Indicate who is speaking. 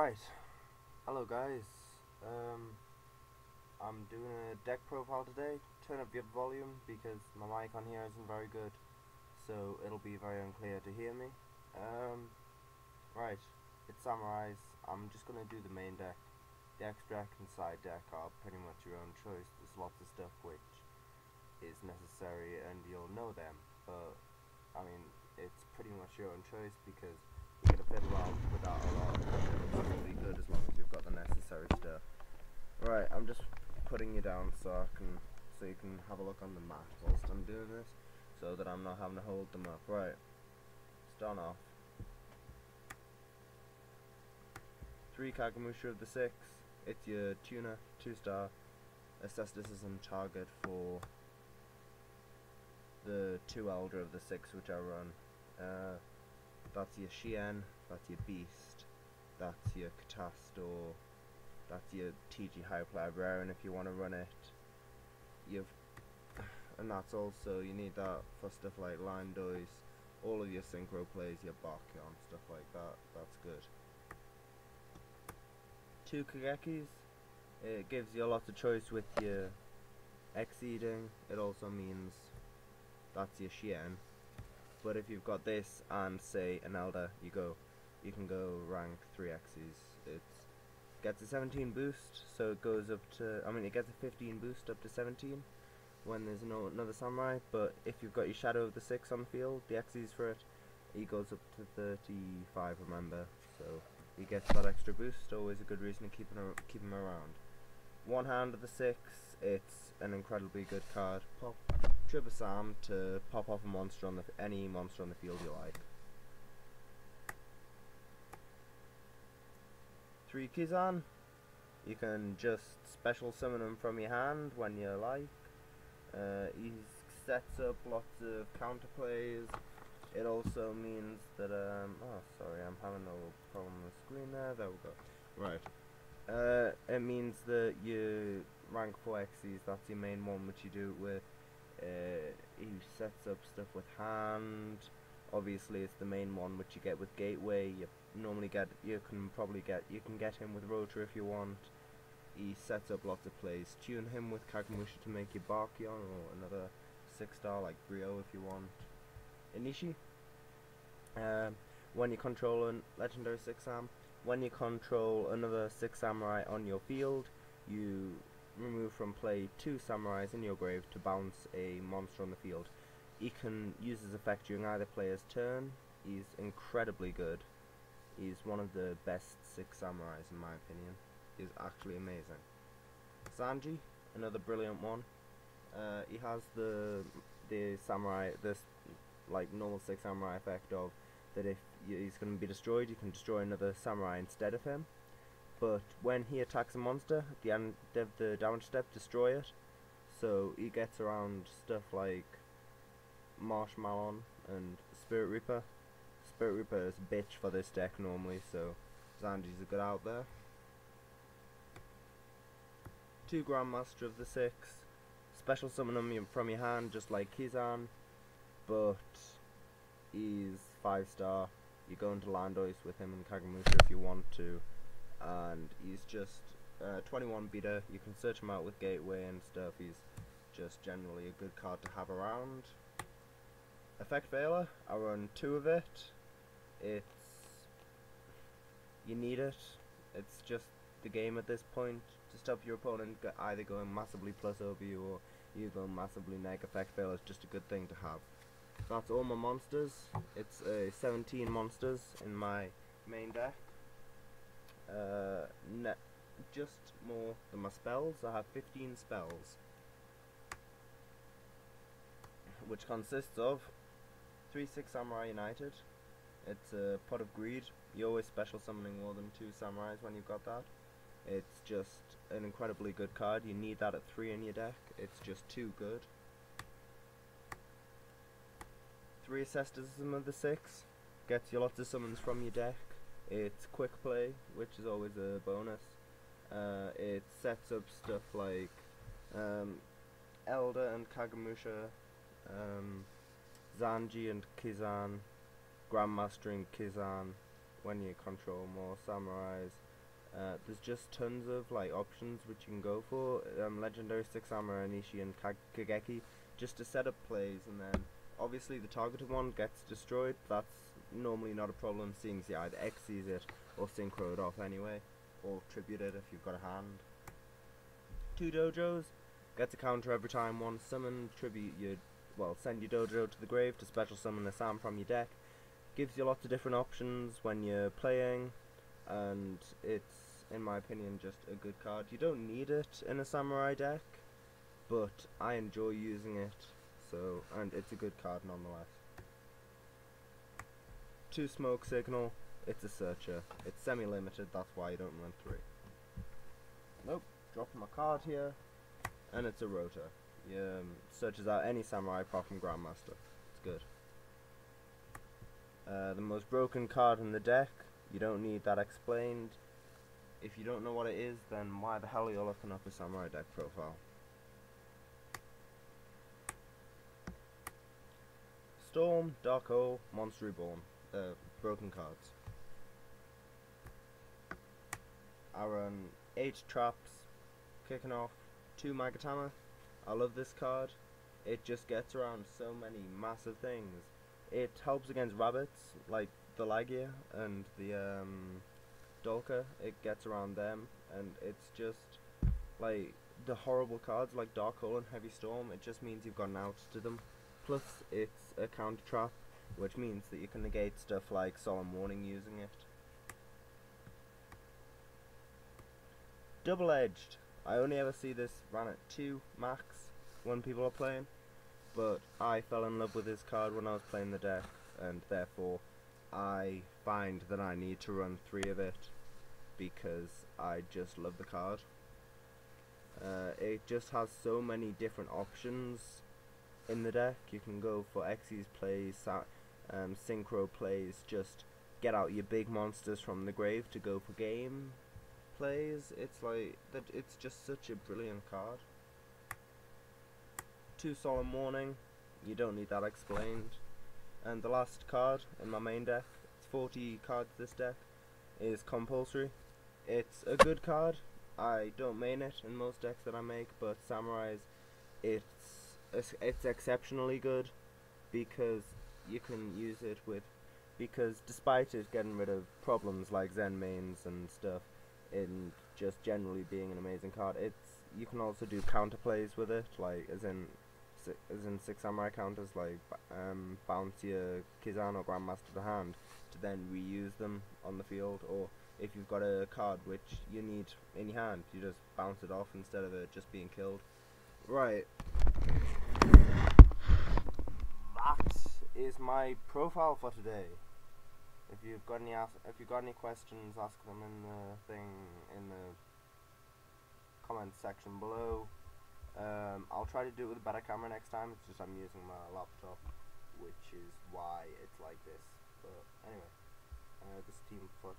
Speaker 1: Right, hello guys. I'm doing a deck profile today. Turn up your volume because my mic on here isn't very good, so it'll be very unclear to hear me. Right, it's Samurais. I'm just gonna do the main deck. The extract and side deck are pretty much your own choice. There's lots of stuff which is necessary and you'll know them, but I mean, it's pretty much your own choice because you're gonna fiddle around without a lot. It's really good as long as you've got the necessary stuff. Right, I'm just putting you down so you can have a look on the map whilst I'm doing this, so that I'm not having to hold them up. Right, start off. 3 Kagamusha of the 6. It's your tuner, 2-star. Assess this as on target for the 2 Elder of the 6 which I run. That's your Shien, that's your Beast, that's your Catastor, that's your TG Hyper Librarian if you want to run it. And that's also, you need that for stuff like Line Dice, all of your Synchro plays, your Bachyon, stuff like that. That's good. 2 Kagekis. It gives you lots of choice with your Exceeding. It also means that's your Shien. But if you've got this and say an Elder, you can go rank 3 X's. It gets a 17 boost, so it goes up to, it gets a 15 boost up to 17 when there's another Samurai. But if you've got your Shadow of the 6 on the field, the X's for it, he goes up to 35, remember. So he gets that extra boost. Always a good reason to keep him around. 1 Hand of the 6. It's an incredibly good card. Triple Sam to pop off a monster on any monster on the field you like. 3 Kizan. You can just special summon him from your hand when you like. He sets up lots of counterplays. It also means that oh sorry, I'm having a little problem on the screen there. There we go. Right. It means that you rank 4 X's. That's your main one, which you do it with. He sets up stuff with hand. Obviously, it's the main one which you get with Gateway. You can get him with Rotor if you want. He sets up lots of plays. Tune him with Kagamusha to make you Bachyon or another 6-star like Brio if you want. Inishi. When you control a legendary 6 Sam, when you control another 6 Samurai on your field, you remove from play 2 Samurais in your grave to bounce a monster on the field. He can use his effect during either player's turn. He's incredibly good. He's one of the best 6 Samurais in my opinion. He's actually amazing. Sanji, another brilliant one. He has the samurai, this like normal 6 Samurai effect of that if he's going to be destroyed, you can destroy another Samurai instead of him. But when he attacks a monster, at the end of the damage step, destroy it. So he gets around stuff like Marshmallow and Spirit Reaper. Spirit Reaper is a bitch for this deck normally, so Zanji's a good out there. 2 Grandmaster of the 6. Special summon him from your hand just like Kizan, but he's 5-star. You go into Land Ice with him and Kagamusha if you want to. And he's just 21 beater. You can search him out with Gateway and stuff. He's just generally a good card to have around. Effect Veiler, I run 2 of it. You need it. It's just the game at this point to stop your opponent either going massively plus over you or you going massively neg. Effect Veiler is just a good thing to have. That's all my monsters. It's 17 monsters in my main deck. Just more than my spells. I have 15 spells, which consists of 3 6 Samurai United. It's a Pot of Greed. You're always special summoning more than 2 Samurais when you've got that. It's just an incredibly good card. You need that at 3 in your deck. It's just too good. 3 Asceticism of the 6. Gets you lots of summons from your deck. It's quick play, which is always a bonus. It sets up stuff like Elder and Kagamusha, Zanji and Kizan, Grandmaster and Kizan when you control more Samurais. There's just tons of like options which you can go for. Legendary 6 Samurai, Nishi and Kageki, just to set up plays, and then obviously the targeted one gets destroyed. That's normally not a problem, seeing as you either Xyz it or synchro it off anyway, or tribute it if you've got a hand. 2 dojos, gets a counter every time one summon, tribute your, well, send your dojo to the grave to special summon a Sam from your deck. Gives you lots of different options when you're playing, and it's, in my opinion, just a good card. You don't need it in a samurai deck, but I enjoy using it, so, and it's a good card nonetheless. 2 smoke signal, it's a searcher. It's semi-limited, that's why you don't run 3. Nope, dropping my card here, and it's a rotor. Searches out any samurai apart from Grandmaster. It's good. The most broken card in the deck, you don't need that explained. If you don't know what it is, then why the hell are you looking up a samurai deck profile? Storm, Dark Hole, Monster Reborn. Broken cards. I run 8 traps, kicking off 2 Magatama. I love this card. It just gets around so many massive things. It helps against rabbits, like the Lagia and the Dolka. It gets around them, and it's just like the horrible cards like Dark Hole and Heavy Storm. It just means you've got an out to them. Plus, it's a counter trap, which means that you can negate stuff like Solemn Warning using it. Double-edged. I only ever see this ran at 2 max when people are playing, but I fell in love with this card when I was playing the deck, and therefore I find that I need to run 3 of it because I just love the card. It just has so many different options in the deck. You can go for Xyz plays, synchro plays, just get out your big monsters from the grave to go for game plays. It's like that. It's just such a brilliant card. 2 Solemn Warning, you don't need that explained. And the last card in my main deck, it's 40 cards this deck, is Compulsory. It's a good card. I don't main it in most decks that I make, but Samurai's, it's exceptionally good because you can use it with, because despite it getting rid of problems like Zen mains and stuff, in just generally being an amazing card, you can also do counter plays with it, like as in 6 Samurai counters, like bounce your Kizan or Grandmaster to hand to then reuse them on the field, or if you've got a card which you need in your hand, you just bounce it off instead of it just being killed. Right. That is my profile for today. If you've got any questions, ask them in the comments section below. I'll try to do it with a better camera next time. It's just I'm using my laptop, which is why it's like this. But anyway, this is Team 14